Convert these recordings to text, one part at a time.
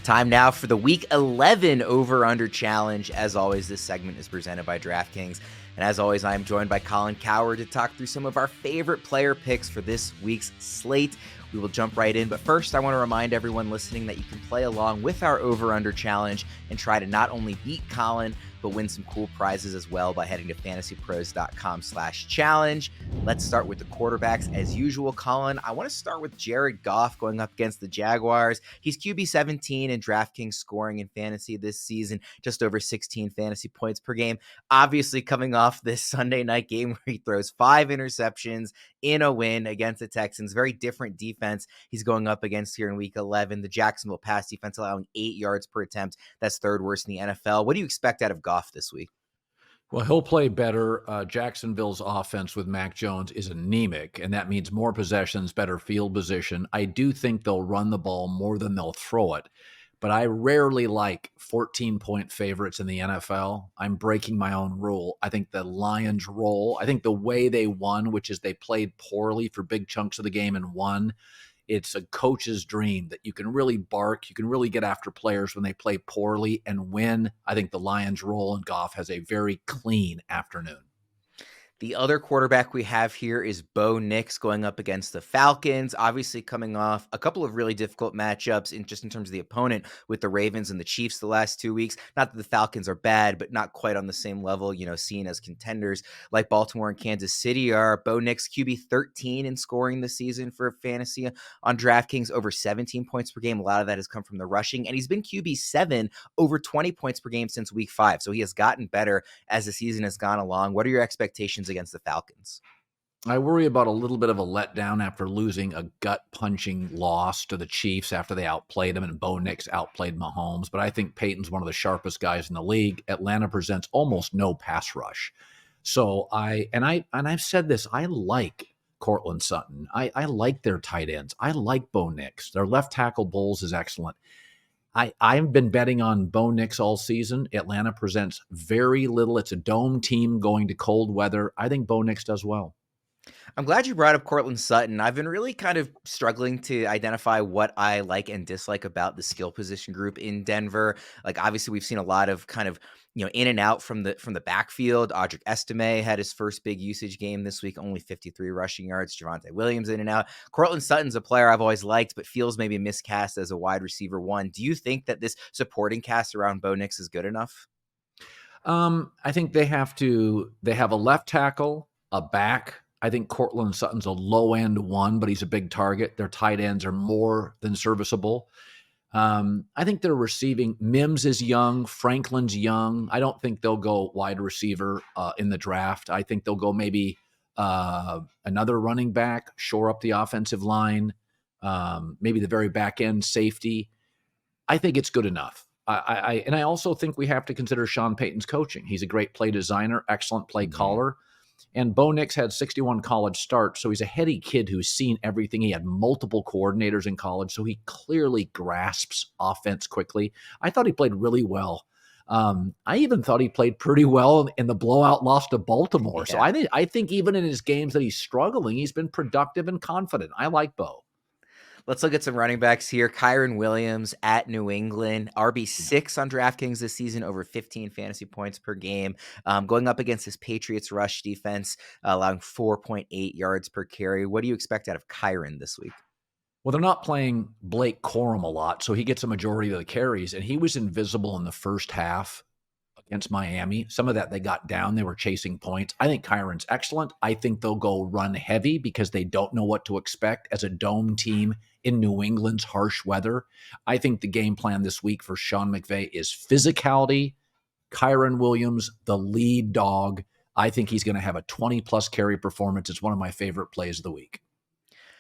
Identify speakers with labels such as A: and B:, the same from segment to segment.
A: Time now for the Week 11 Over-Under Challenge. As always, this segment is presented by DraftKings. And as always, I am joined by Colin Cowherd to talk through some of our favorite player picks for this week's slate. We will jump right in, but first I want to remind everyone listening that you can play along with our Over-Under Challenge and try to not only beat Colin, but win some cool prizes as well by heading to fantasypros.com/challenge. Let's start with the quarterbacks as usual. Colin, I want to start with Jared Goff going up against the Jaguars. He's QB 17 in DraftKings scoring in fantasy this season, just over 16 fantasy points per game. Obviously coming off this Sunday night game where he throws 5 interceptions in a win against the Texans. Very different defense he's going up against here in week 11. The Jacksonville pass defense allowing 8 yards per attempt. That's third worst in the NFL. What do you expect out of Goff this week?
B: Well, he'll play better. Jacksonville's offense with Mac Jones is anemic, and that means more possessions, better field position. I do think they'll run the ball more than they'll throw it, but I rarely like 14-point favorites in the NFL. I'm breaking my own rule. I think the Lions roll. I think the way they won, which is they played poorly for big chunks of the game and won, it's a coach's dream that you can really bark. You can really get after players when they play poorly and win. I think the Lions roll, and Goff has a very clean afternoon.
A: The other quarterback we have here is Bo Nix going up against the Falcons, obviously coming off a couple of really difficult matchups in terms of the opponent with the Ravens and the Chiefs the last 2 weeks. Not that the Falcons are bad, but not quite on the same level, seen as contenders like Baltimore and Kansas City are. Bo Nix QB 13 in scoring this season for fantasy on DraftKings, over 17 points per game. A lot of that has come from the rushing, and he's been QB 7 over 20 points per game since week 5. So he has gotten better as the season has gone along. What are your expectations against the Falcons?
B: I worry about a little bit of a letdown after losing a gut-punching loss to the Chiefs after they outplayed him, and Bo Nix outplayed Mahomes. But I think Peyton's one of the sharpest guys in the league. Atlanta presents almost no pass rush. So I've said this, I like Cortland Sutton. I like their tight ends. I like Bo Nix. Their left tackle Bowles is excellent. I've been betting on Bo Nix all season. Atlanta presents very little. It's a dome team going to cold weather. I think Bo Nix does well.
A: I'm glad you brought up Cortland Sutton. I've been really kind of struggling to identify what I like and dislike about the skill position group in Denver. Like, obviously, we've seen a lot of kind of, in and out from the backfield. Audric Estime had his first big usage game this week, only 53 rushing yards. Javonte Williams in and out. Cortland Sutton's a player I've always liked, but feels maybe miscast as a wide receiver 1. Do you think that this supporting cast around Bo Nix is good enough?
B: I think they have a left tackle, a back. I think Cortland Sutton's a low-end 1, but he's a big target. Their tight ends are more than serviceable. I think they're receiving. Mims is young. Franklin's young. I don't think they'll go wide receiver in the draft. I think they'll go maybe another running back, shore up the offensive line, maybe the very back end safety. I think it's good enough. I also think we have to consider Sean Payton's coaching. He's a great play designer, excellent play caller. And Bo Nix had 61 college starts, so he's a heady kid who's seen everything. He had multiple coordinators in college, so he clearly grasps offense quickly. I thought he played really well. I even thought he played pretty well in the blowout loss to Baltimore. Yeah. So I think even in his games that he's struggling, he's been productive and confident. I like Bo.
A: Let's look at some running backs here. Kyren Williams at New England, RB6 on DraftKings this season, over 15 fantasy points per game. Going up against his Patriots rush defense, allowing 4.8 yards per carry. What do you expect out of Kyren this week?
B: Well, they're not playing Blake Corum a lot, so he gets a majority of the carries, and he was invisible in the first half against Miami. Some of that they got down. They were chasing points. I think Kyren's excellent. I think they'll go run heavy because they don't know what to expect as a dome team in New England's harsh weather. I think the game plan this week for Sean McVay is physicality. Kyren Williams, the lead dog. I think he's going to have a 20-plus carry performance. It's one of my favorite plays of the week.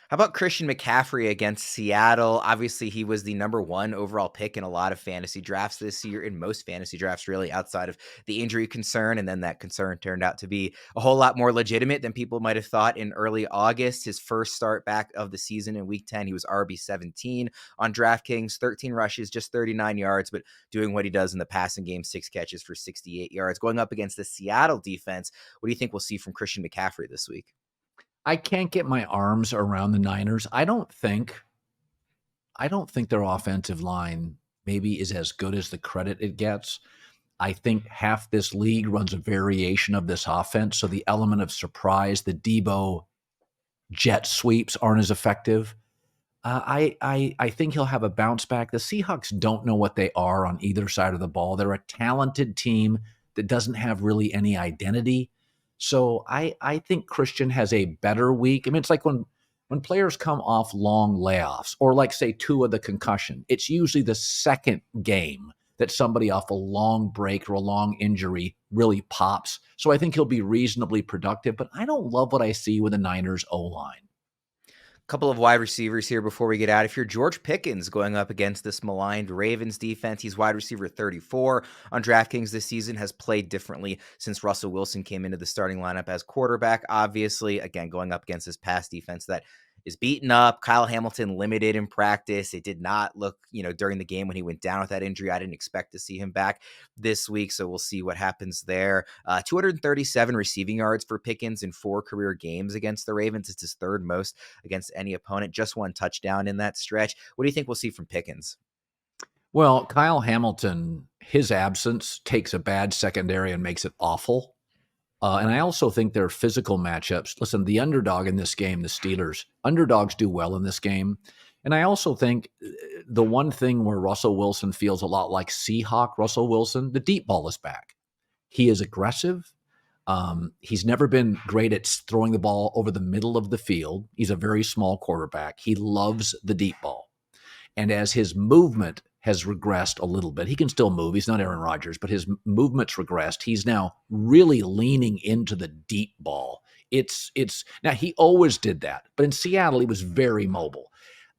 A: How about Christian McCaffrey against Seattle? Obviously, he was the number 1 overall pick in a lot of fantasy drafts this year, in most fantasy drafts, really, outside of the injury concern. And then that concern turned out to be a whole lot more legitimate than people might have thought in early August. His first start back of the season in week 10, he was RB17 on DraftKings, 13 rushes, just 39 yards, but doing what he does in the passing game, 6 catches for 68 yards. Going up against the Seattle defense, what do you think we'll see from Christian McCaffrey this week?
B: I can't get my arms around the Niners. I don't think their offensive line maybe is as good as the credit it gets. I think half this league runs a variation of this offense. So the element of surprise, the Debo jet sweeps aren't as effective. I think he'll have a bounce back. The Seahawks don't know what they are on either side of the ball. They're a talented team that doesn't have really any identity. So I think Christian has a better week. I mean, it's like when players come off long layoffs, or like say two of the concussion, it's usually the second game that somebody off a long break or a long injury really pops. So I think he'll be reasonably productive, but I don't love what I see with the Niners O-line.
A: Couple of wide receivers here before we get out. If you're George Pickens going up against this maligned Ravens defense, he's wide receiver 34 on DraftKings this season, has played differently since Russell Wilson came into the starting lineup as quarterback. Obviously, again, going up against this pass defense that is beaten up. Kyle Hamilton limited in practice. It did not look, during the game when he went down with that injury. I didn't expect to see him back this week, so we'll see what happens there. 237 receiving yards for Pickens in 4 career games against the Ravens. It's his third most against any opponent. Just 1 touchdown in that stretch. What do you think we'll see from Pickens?
B: Well, Kyle Hamilton, his absence takes a bad secondary and makes it awful. And I also think their physical matchups. Listen, the underdog in this game, the Steelers, underdogs do well in this game. And I also think the one thing where Russell Wilson feels a lot like Seahawk Russell Wilson, the deep ball is back. He is aggressive. He's never been great at throwing the ball over the middle of the field. He's a very small quarterback. He loves the deep ball. And as his movement has regressed a little bit, he can still move. He's not Aaron Rodgers, but his movement's regressed. He's now really leaning into the deep ball. It's now he always did that, but in Seattle he was very mobile.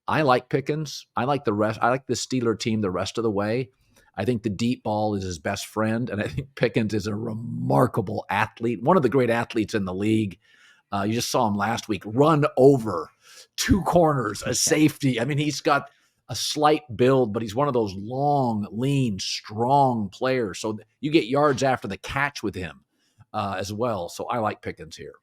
B: I like Pickens. I like the rest. I like the Steeler team the rest of the way. I think the deep ball is his best friend, and I think Pickens is a remarkable athlete, one of the great athletes in the league. You just saw him last week run over 2 corners, a safety. I mean, he's got a slight build, but he's one of those long, lean, strong players. So you get yards after the catch with him as well. So I like Pickens here.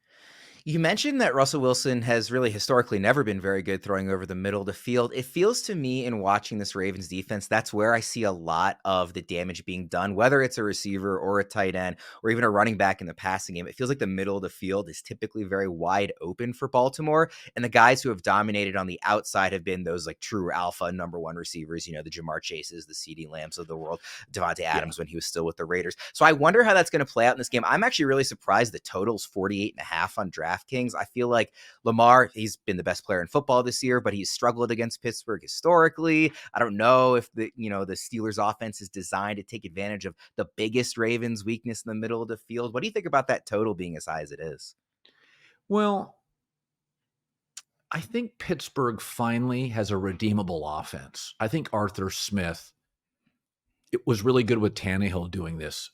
A: You mentioned that Russell Wilson has really historically never been very good throwing over the middle of the field. It feels to me in watching this Ravens defense, that's where I see a lot of the damage being done, whether it's a receiver or a tight end or even a running back in the passing game. It feels like the middle of the field is typically very wide open for Baltimore. And the guys who have dominated on the outside have been those like true alpha number 1 receivers, the Jamar Chases, the CeeDee Lambs of the world, Devontae Adams when he was still with the Raiders. So I wonder how that's going to play out in this game. I'm actually really surprised the total's 48.5 on DraftKings. I feel like Lamar, he's been the best player in football this year, but he's struggled against Pittsburgh historically. I don't know if the Steelers offense is designed to take advantage of the biggest Ravens weakness in the middle of the field. What do you think about that total being as high as it is?
B: Well, I think Pittsburgh finally has a redeemable offense. I think Arthur Smith, it was really good with Tannehill doing this.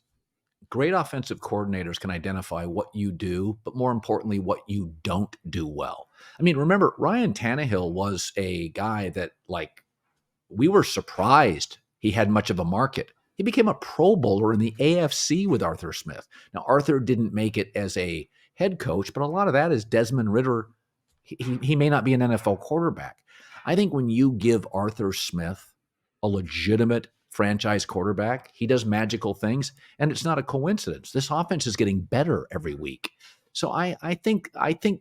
B: Great offensive coordinators can identify what you do, but more importantly, what you don't do well. I mean, remember, Ryan Tannehill was a guy that, we were surprised he had much of a market. He became a Pro Bowler in the AFC with Arthur Smith. Now, Arthur didn't make it as a head coach, but a lot of that is Desmond Ridder. He may not be an NFL quarterback. I think when you give Arthur Smith a legitimate franchise quarterback, he does magical things, and it's not a coincidence. This offense is getting better every week. So I think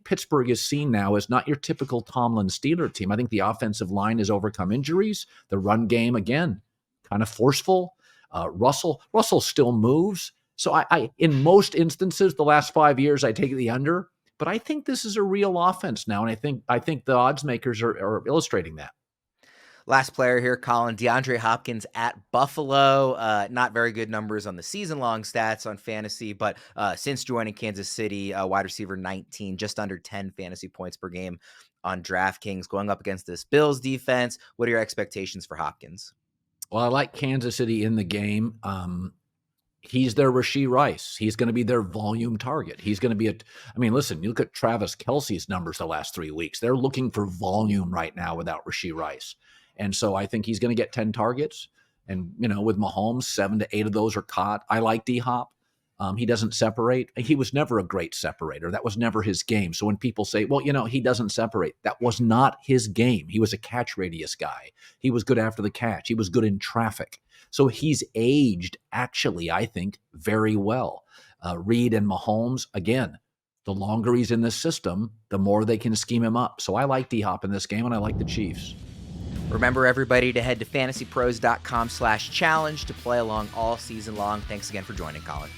B: Pittsburgh is seen now as not your typical Tomlin Steeler team. I think the offensive line has overcome injuries. The run game, again, kind of forceful. Russell still moves. So I in most instances, the last 5 years, I take the under. But I think this is a real offense now, and I think the odds makers are illustrating that.
A: Last player here, Colin, DeAndre Hopkins at Buffalo. Not very good numbers on the season-long stats on fantasy, but since joining Kansas City, wide receiver 19, just under 10 fantasy points per game on DraftKings, going up against this Bills defense. What are your expectations for Hopkins?
B: Well, I like Kansas City in the game. He's their Rashee Rice. He's going to be their volume target. He's going to be listen, you look at Travis Kelce's numbers the last 3 weeks. They're looking for volume right now without Rashee Rice. And so I think he's going to get 10 targets. And, with Mahomes, 7 to 8 of those are caught. I like D-Hop. He doesn't separate. He was never a great separator. That was never his game. So when people say, well, he doesn't separate, that was not his game. He was a catch radius guy. He was good after the catch. He was good in traffic. So he's aged, actually, I think, very well. Reed and Mahomes, again, the longer he's in this system, the more they can scheme him up. So I like D-Hop in this game, and I like the Chiefs.
A: Remember, everybody, to head to fantasypros.com/challenge to play along all season long. Thanks again for joining, Colin.